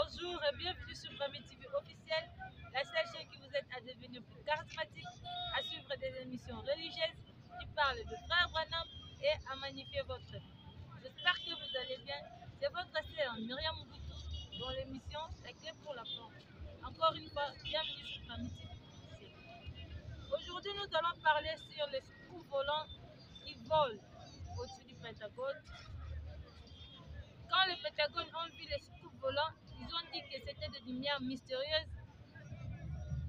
Bonjour et bienvenue sur Premier TV officiel, la seule chaîne qui vous aide à devenir plus charismatique, à suivre des émissions religieuses qui parlent de Frère Branham et à magnifier votre vie. J'espère que vous allez bien. C'est votre sœur Myriam Mobutu dans l'émission La clé pour la porte. Encore une fois, bienvenue sur Premier TV officiel. Aujourd'hui, nous allons parler sur les scouts volants qui volent au-dessus du Pentagone. Quand le Pentagone a vu les scouts volants, ils ont dit que c'était des lumières mystérieuses.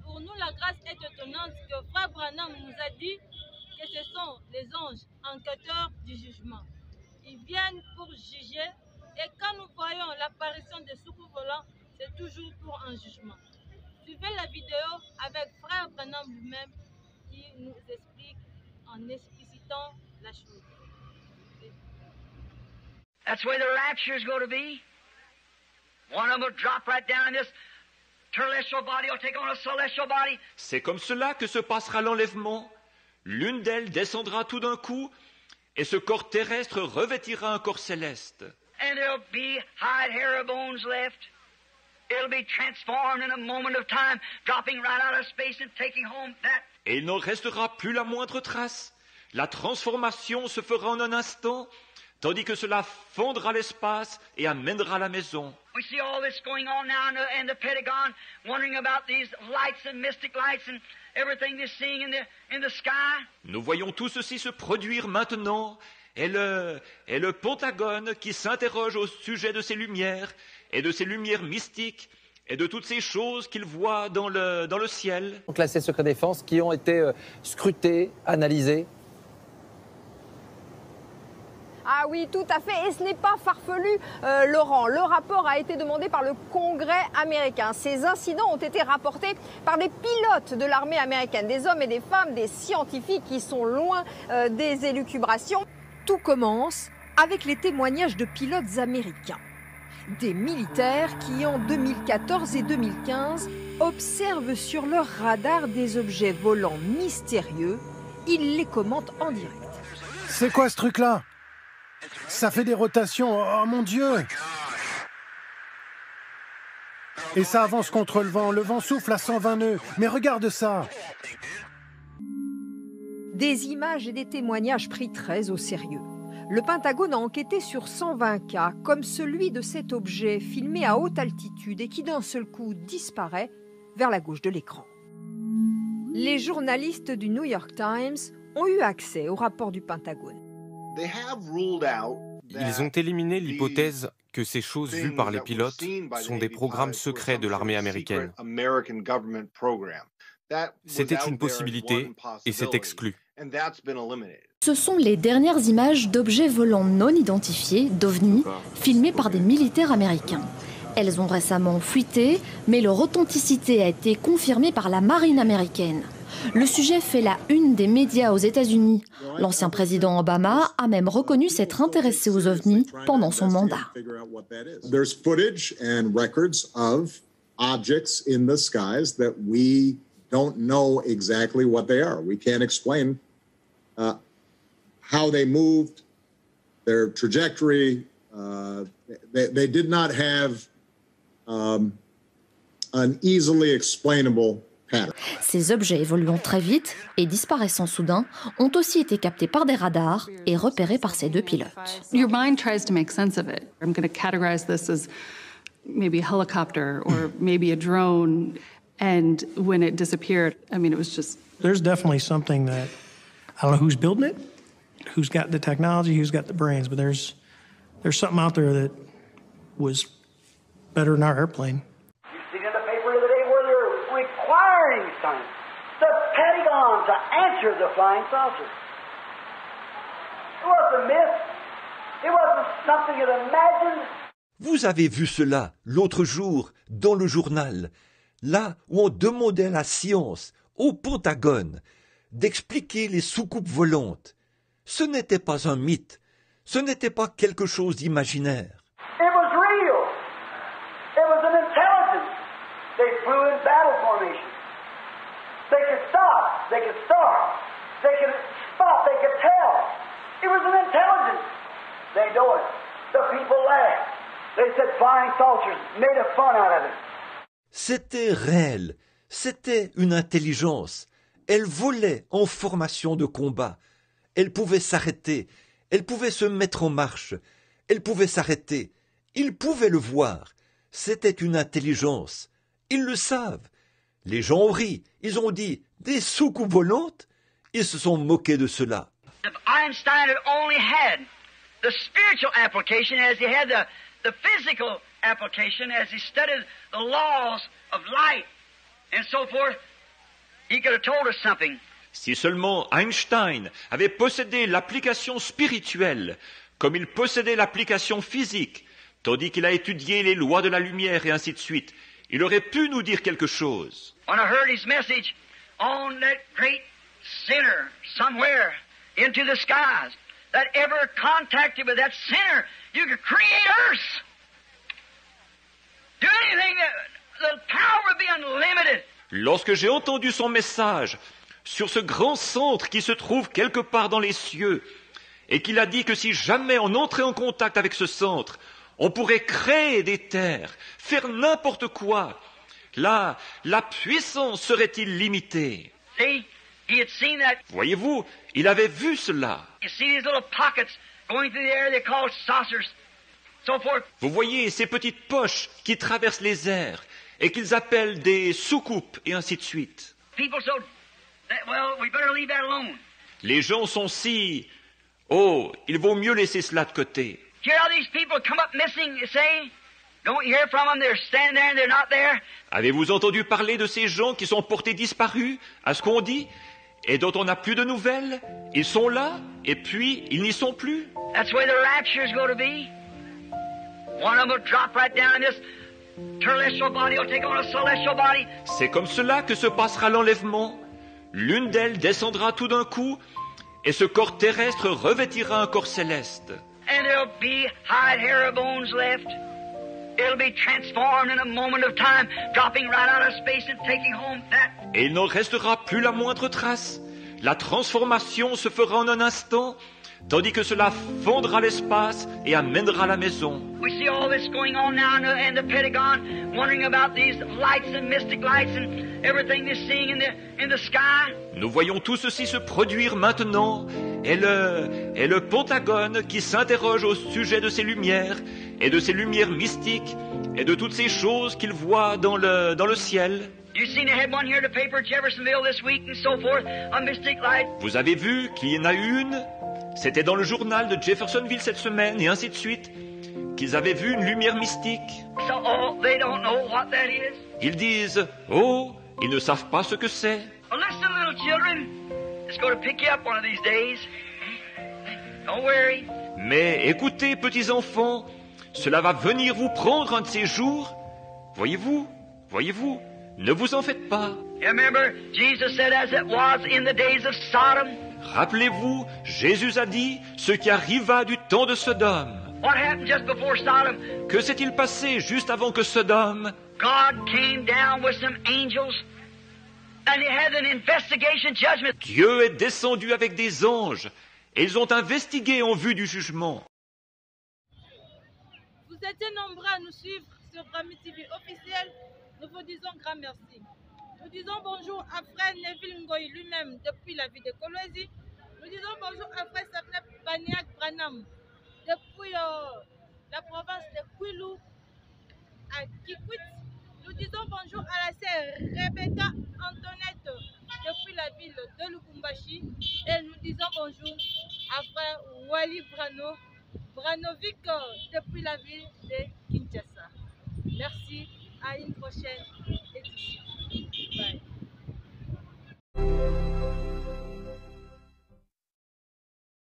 Pour nous, la grâce est étonnante que Frère Branham nous a dit que ce sont les anges enquêteurs du jugement. Ils viennent pour juger et quand nous voyons l'apparition des scouts volants, c'est toujours pour un jugement. Suivez la vidéo avec Frère Branham lui-même qui nous explique en explicitant la chose. That's the way the rapture is going to be. One of them will drop right down, and this terrestrial body will take on a celestial body. C'est comme cela que se passera l'enlèvement. L'une d'elles descendra tout d'un coup, et ce corps terrestre revêtira un corps céleste. And there'll be hide, hair, or bones left. It'll be transformed in a moment of time, dropping right out of space and taking home that. Et il n'en restera plus la moindre trace. La transformation se fera en un instant, tandis que cela fondra l'espace et amènera à la maison. We see all this going on now in the Pentagon, wondering about these lights and mystic lights and everything they're seeing in the sky. Nous voyons tout ceci se produire maintenant, et le Pentagone qui s'interroge au sujet de ces lumières, et de ces lumières mystiques, et de toutes ces choses qu'il voit dans le ciel. Classés secret défense qui ont été scrutés, analysés. Ah oui, tout à fait. Et ce n'est pas farfelu, Laurent. Le rapport a été demandé par le Congrès américain. Ces incidents ont été rapportés par des pilotes de l'armée américaine, des hommes et des femmes, des scientifiques qui sont loin des élucubrations. Tout commence avec les témoignages de pilotes américains. Des militaires qui, en 2014 et 2015, observent sur leur radar des objets volants mystérieux. Ils les commentent en direct. C'est quoi ce truc-là ? Ça fait des rotations, oh mon Dieu! Et ça avance contre le vent souffle à 120 nœuds. Mais regarde ça! Des images et des témoignages pris très au sérieux. Le Pentagone a enquêté sur 120 cas, comme celui de cet objet filmé à haute altitude et qui d'un seul coup disparaît vers la gauche de l'écran. Les journalistes du New York Times ont eu accès au rapport du Pentagone. Ils ont éliminé l'hypothèse que ces choses vues par les pilotes sont des programmes secrets de l'armée américaine. C'était une possibilité et c'est exclu. Ce sont les dernières images d'objets volants non identifiés, d'OVNI, filmés par des militaires américains. Elles ont récemment fuité, mais leur authenticité a été confirmée par la marine américaine. Le sujet fait la une des médias aux États-Unis. L'ancien président Obama a même reconnu s'être intéressé aux ovnis pendant son mandat. There's footage and records of objects in the skies that we don't know exactly what they are. We can't explain how they moved, their trajectory. They did not have an easily explainable. Ces objets évoluant très vite et disparaissant soudain ont aussi été captés par des radars et repérés par ces deux pilotes. Your mind tries to make sense of it. I'm going to categorize this as maybe a helicopter or maybe a drone. And when it disappeared, I mean, it was just... There's definitely something that, I don't know who's building it, who's got the technology, who's got the brains, but there's something out there that was better than our airplane. The Pentagon to answer the flying saucer. It wasn't a myth. It wasn't something you'd imagined. Vous avez vu cela l'autre jour dans le journal, là où on demandait à la science, au Pentagone, d'expliquer les soucoupes volantes. Ce n'était pas un mythe, ce n'était pas quelque chose d'imaginaire. It was real. It was an intelligence. They flew in battle formation. They could stop, they could start, they could spot, they could tell. It was an intelligence. They know it. The people laughed. They said flying saucers, made a fun out of it. C'était réel, c'était une intelligence. Elle volait en formation de combat. Elle pouvait s'arrêter, elle pouvait se mettre en marche, elle pouvait s'arrêter. Ils pouvaient le voir. C'était une intelligence. Ils le savent. Les gens ont ri. Ils ont dit « des soucoupes volantes ?» Ils se sont moqués de cela. If Einstein had only had the spiritual application as he had the physical application, as he studied the laws of light and so forth, he could have told us something. Si seulement Einstein avait possédé l'application spirituelle, comme il possédait l'application physique, tandis qu'il a étudié les lois de la lumière et ainsi de suite, il aurait pu nous dire quelque chose. When I heard his message on that great sinner somewhere into the skies, that ever contacted with that sinner, you could create Earth. Do anything, the power would be unlimited. Lorsque j'ai entendu son message sur ce grand centre qui se trouve quelque part dans les cieux, et qu'il a dit que si jamais on entrait en contact avec ce centre, on pourrait créer des terres, faire n'importe quoi. Là, la puissance serait illimitée. See, he had seen that. Voyez-vous, il avait vu cela. You see these little pockets going through the air, they're called saucers. So forth. Vous voyez ces petites poches qui traversent les airs et qu'ils appellent des soucoupes et ainsi de suite. People so that, well, we better leave that alone. Les gens sont si... Oh, il vaut mieux laisser cela de côté. Hear how these people come up missing, you say? Don't you hear from them? They're standing there and they're not there. Avez-vous entendu parler de ces gens qui sont portés disparus, à ce qu'on dit, et dont on n'a plus de nouvelles? Ils sont là, et puis ils n'y sont plus. That's where the rapture's going to be. One of them will drop right down and this terrestrial body will take on a celestial body. C'est comme cela que se passera l'enlèvement. L'une d'elles descendra tout d'un coup, et ce corps terrestre revêtira un corps céleste. And there'll be hide, hair, or bones left. It'll be transformed in a moment of time, dropping right out of space and taking home that. Et il n'en restera plus la moindre trace. La transformation se fera en un instant, tandis que cela fondra l'espace et amènera la maison. We see all this going on now in the Pentagon, wondering about these lights and mystic lights and everything they're seeing in the sky. Nous voyons tout ceci se produire maintenant, et le Pentagone qui s'interroge au sujet de ces lumières, et de ces lumières mystiques, et de toutes ces choses qu'il voit dans le ciel. Vous avez vu qu'il y en a une, c'était dans le journal de Jeffersonville cette semaine, et ainsi de suite, qu'ils avaient vu une lumière mystique. Ils disent, oh, ils ne savent pas ce que c'est. Listen, little children, it's going to pick you up one of these days. Don't worry. Mais écoutez, petits enfants, cela va venir vous prendre un de ces jours. Voyez-vous, ne vous en faites pas. Remember, Jesus said, as it was in the days of Sodom. Rappelez-vous, Jésus a dit ce qui arriva du temps de Sodome. What happened just before Sodom? Que s'est-il passé juste avant que Sodome? God came down with some angels. And he had an investigation judgment. Dieu est descendu avec des anges et ils ont investigué en vue du jugement. Vous étiez nombreux à nous suivre sur Grammy TV officiel. Nous vous disons grand merci. Nous disons bonjour à frère Neville Ngoy lui-même depuis la ville de Kolwezi. Nous disons bonjour à frère Sapna Baniak Branham depuis la province de Kwilu à Kikwit. Nous disons bonjour à la sœur Rebecca Antoinette depuis la ville de Lubumbashi et nous disons bonjour à frère Wally Branovic depuis la ville de Kinshasa. Merci, à une prochaine édition.